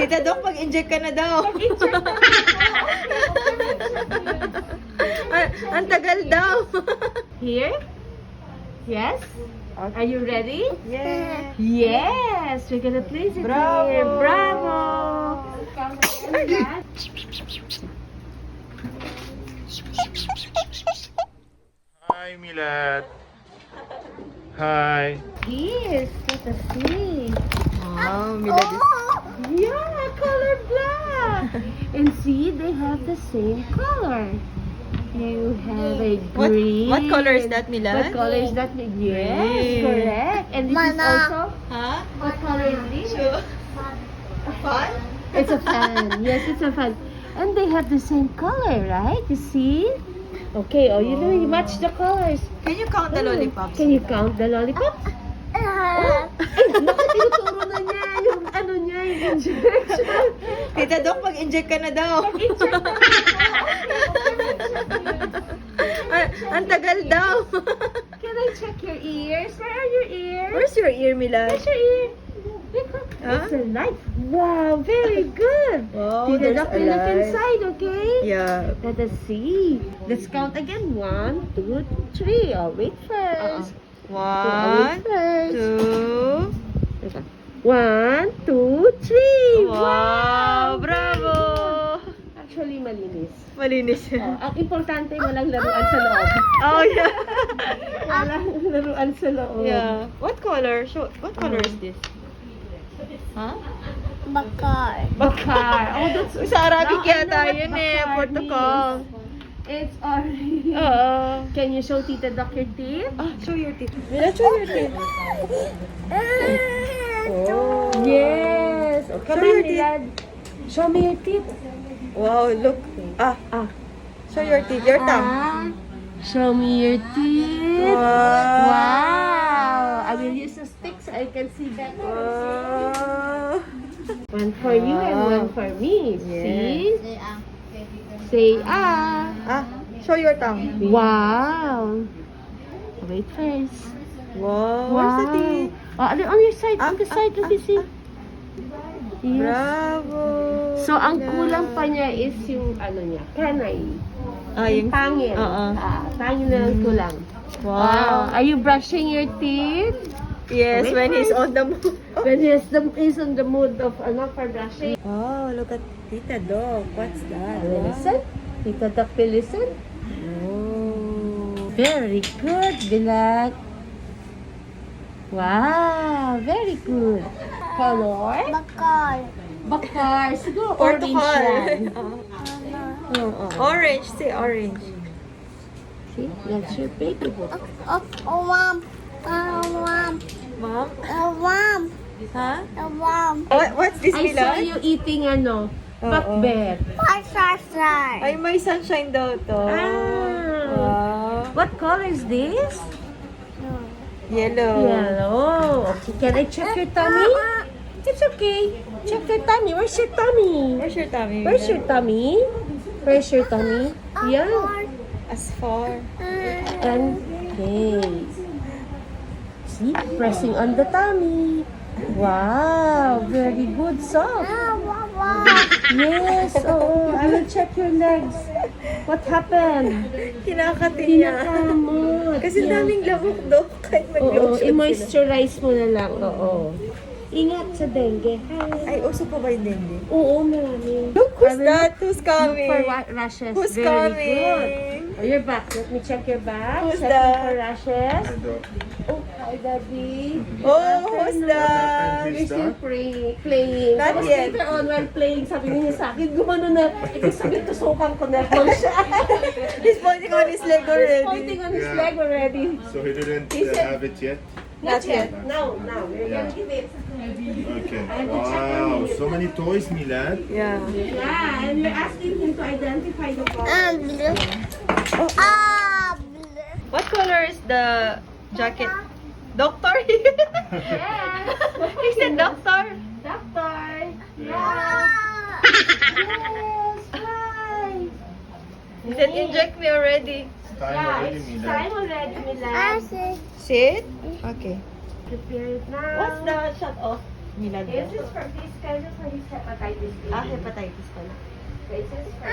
Tita Doc, mag-inject ka na daw. Ang tagal daw. Here? Yes? Are you ready? Yeah. Yes! We're gonna place it Bravo! here. Bravo! Hi, Milad. Hi. Yes, let us see. Wow, Milad is... Yeah, color black. And see, they have the same color. You have a green. What color is that, Milad? What color is that? Yes, Green. correct. And this is also, Huh? what color is this? Fun? It's a fan. Yes, it's a fan. And they have the same color, right? You see? Okay, oh, you know, you match the colors. Can you count the lollipops? Can you count the lollipops? Oh, ay, naku, tinuturo na niya yung ano niya, yung injection. Tita Doc, mag-inject ka na daw. Ang tagal daw. Can I check your ears? Where are your ears? Where's your ear, Milad? Where's your ear? Huh? It's a light. Wow, very good. Wow, Tita there's Doc, a look light. inside, okay? Yeah. Let us see. Let's count again. 1, 2, 3. Oh, wait first. One, two. 1, 2, 3. Wow, bravo. Actually, malinis. Malinis. Ang importante, walang laruan sa loob. Oh, yeah. Walang laruan sa loob. Yeah. What color? What color is this? Huh? Bakar. Oh, that's... Sa Arabic Now, I yata know what yun bakar Portugal. It's orange. Oo. Can you show Tita Doc your teeth? Show your teeth. Mila, show your teeth. Oh. Yes. Oh, come Show your on, Milad. Show me your teeth. Wow, look. Show your teeth. Your tongue. Show me your teeth. Wow. Wow. I will use a stick so I can see better. Wow. One for you and one for me. See? Say Show your tongue. Wow. Wait first. Wow. Where's the teeth? Oh, on your side. On the side. Let me see. Yes. Bravo. So, ang kulang pa niya is yung ano niya, kanay. Yung Pangil. Oo. Pangil na lang kulang. Wow. Are you brushing your teeth? Yes, Wait when he's first. on the mood. When he's on the mood of for brushing. Oh, look at Tita Doc. What's that? Listen. Tita Doc, listen. Oh. Very good, Bilak. Wow, very good. Color? Bakar. Siguro orange yan. Oo. Orange. Say orange. See, that's your baby book. Mom? Huh? What's this, I saw Milad? you eating bakbet. Ay, may sunshine daw to. Wow. What color is this? Yellow. Yellow. Okay, can I check your tummy? It's okay. Check your tummy. Where's your tummy? Where's your tummy? Where's your Milad? tummy? Where's your tummy? Yeah. As far. And okay. See, pressing on the tummy. Wow, very good, soft. Yes, I will check your legs. What happened? Kinakatin niya. Kinakamot. Kasi daming lamok do. Kahit Oo, mag-lotion sila. i-moisturize mo na lang. Oo. Ingat sa dengue. Ay, uso pa ba yung dengue? Oo, marami. Look, who's I will that? Who's Look coming? for rashes. Who's Very coming? good. Oh, your back. Let me check your back. Who's Checking that? for rashes. Oh, hi, Daddy. Oh, who's that? We're still playing. Not Tapos yet. later on, while playing, sabi niya sa akin, gumano na, sabi, tusukan ko na lang siya. He's pointing on his leg He's already. pointing on his Yeah. leg already. So he didn't He said- have it yet? Not Not yet. yet. Now. We're Yeah. gonna give it. Okay. I have to check on Wow, you. so many toys, Milad. Yeah. Yeah, and you're asking him to identify the color. What color is the jacket? Doctor? Yes. He said doctor. Doctor. Yeah. Yes, right. He said inject me already. It's time Yeah, already, it's Milad. time already, Milan. Sit? Okay. Prepare it now. What's the shut off? Milad. This is for this kind of for his hepatitis B. Ah, hepatitis pala. This is for...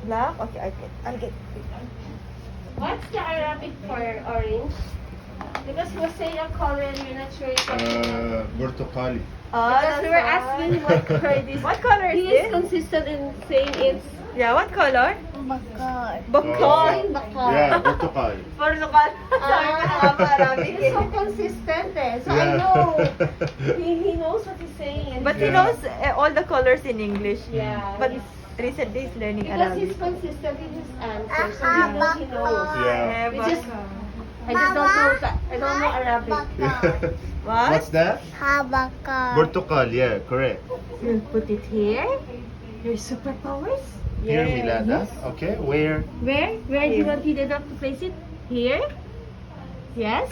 Black? Okay, I'll get. What's the Arabic for orange? Because he was saying a color and you're not sure. Burtukali. Because we were asking what color this. What color is He is this? consistent in saying it's Yeah, what color? bakar. Bakal. Yeah, Burtukali. Portugal. Sorry, mahaba, Arabic He's so eh. consistent so I know. He knows what he's saying. But he Yeah. knows all the colors in English. Yeah, But he's- recently he's learning because Arabic. he's consistent in his answer, so he knows. Yeah. We just, I just don't know. I don't know Arabic. What? What's that? Burtukal, yeah, correct. You put it here. Your superpowers. Here, Milana. Okay, where? Where? Where do you want Hidedok to place it? Here? Yes?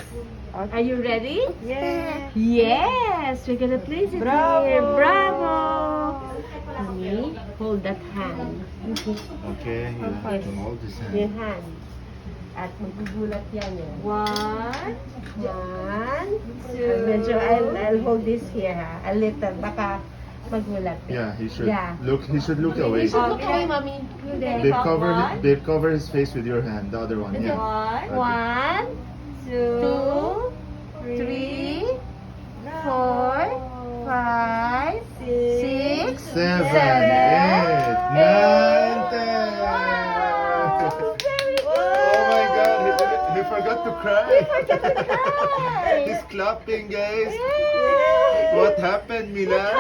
Are you ready? Yeah. Yes! We're gonna place it Bravo! here. Bravo! Honey, hold that hand. Okay, you have to hold this Your hand. hand. At magugulat yan eh. One. One, Two. Medyo, I'll hold this here ha. A little, baka magulat. Yeah, he should Yeah. look. He should look You away. should look away, mommy. You there. They cover his face with your hand. The other one, yeah. One. 1, Two. 2, 3, 4, 5, 6, 7, 8, 9, 10. Oh my God! He forgot to cry. He's clapping, guys. What happened, Milan?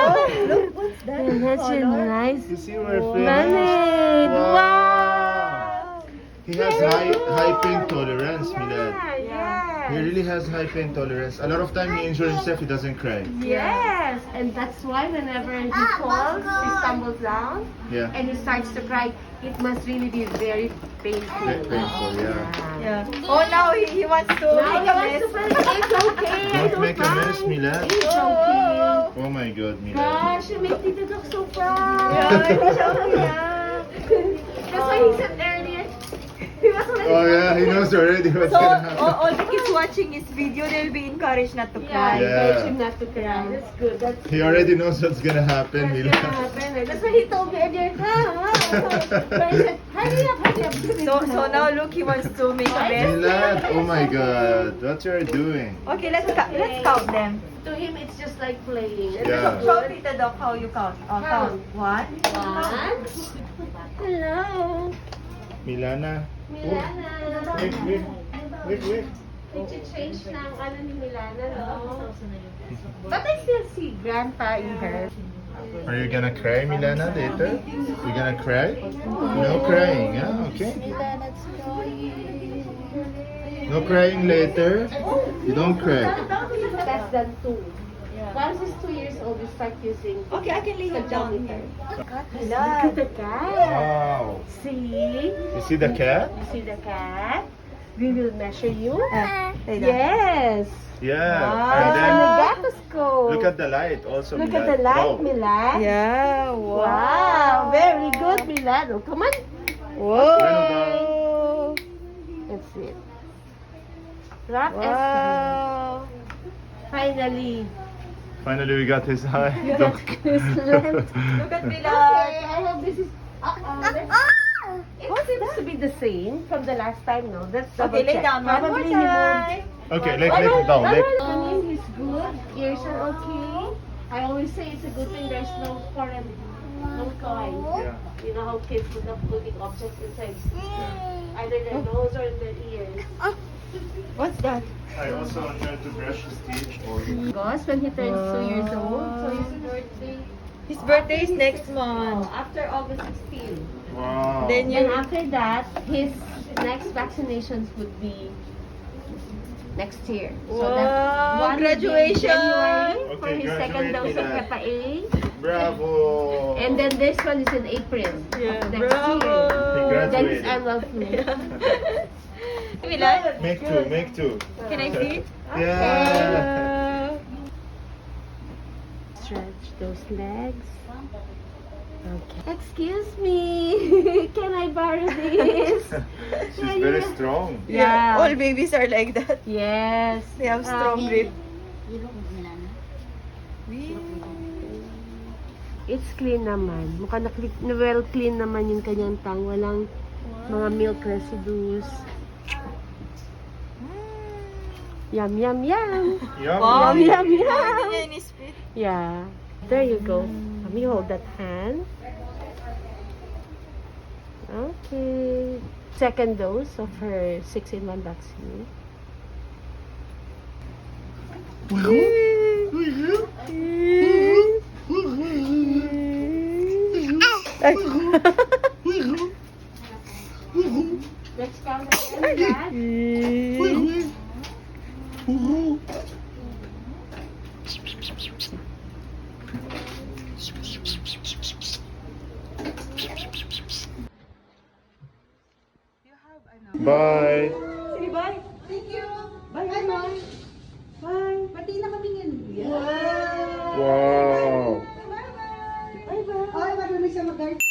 Look, what's that? That's really nice. You see, we're Mermaid. finished. Wow. He has high pain tolerance, Milad. Yeah. He really has high pain tolerance. A lot of time he injures himself, he doesn't cry. Yes, and that's why whenever he falls, he stumbles down, Yeah. and he starts to cry, it must really be very painful. Very painful, yeah. Yeah. Oh, now he wants to Now make he a wants mess. to play. It's okay. I Don't make a mess, mind. Milad. It's okay. Oh my God, Milad. Gosh, you make Tito Doc so proud. Yeah, it's okay, yeah. That's why he said earlier. He was already. Oh yeah, he knows already what's So, gonna happen. all the kids watching his video, they'll be encouraged not to Yeah, cry. Yeah. encourage him not to cry. That's good. That's He already knows what's gonna happen, That's Milad. gonna happen. That's why he told me earlier. So I said, hurry up, hurry up. So now look, he wants to make a mess. Milad, oh my God, what you're doing? Okay, let's count them. To him, it's just like playing. Yeah. Show Tita Doc how you count. Oh, count. One. One. Hello. Milana. Milana. Wait. Did you change ng ano ni Milana, no? But I still see Grandpa in her. Are you gonna cry, Milana, later? You gonna cry? No crying, yeah? Okay. No crying later? You don't cry. Less than 2. Once he's 2 years old, you start using Okay, I can lay the it down jometer. here. Look at Milad. the cat. Wow. See? You see the cat? You see the cat? We will measure you. Lay down. Yes. Yeah. Wow. And On then the gathoscope. look at the light also, Look Milad. at the light, Wow. Milad. Yeah, Wow, very good, Milad. Oh, come on. Whoa. That's it. Rock Wow. Finally. Finally, we got his eye. Look Look at Okay, Milad. I hope this is. It seems to be the same from the last time, no? Let's double Okay, lay check. down one more Probably he moved. time. Okay, Oh, lay no, it down. no, Lay. no, no, he's good. Ears are okay. I always say it's a good thing there's no foreign, no toy. Yeah. You know how kids put up putting objects inside either their nose or in their ears. What's that? I also want her to brush his teeth. Because when he turns 2 years old, so his birthday His birthday is next month. after August 16. Wow. Then Then you. after that, his next vaccinations would be next year. So Wow, that's one will be in graduation. January for Okay, his second graduate dose of nila. Hepa A. Bravo. And then this one is in April Yeah, of next bravo. year. Then his Graduated. annual flu. Milad, Make two, make two. can I see? Yeah. Stretch those legs. Okay. Excuse me. Can I borrow this? She's very strong. Yeah, all babies are like that. Yes. They have strong grip. It's clean naman. Mukhang na well clean naman yung kanyang tang. Walang mga milk residues. Yum, yum, yum. Yum. Wow. Yum, yum, Hindi yum. niya in-spit. Yeah. There you go. Let me hold that hand. Okay. Second dose of her 6-in-1 vaccine. Let's count again, Bye. Sige, bye. Thank you. Bye, everyone. Bye. Pati na kami ngayon. Wow. Bye, bye. Ay, marunong siya mag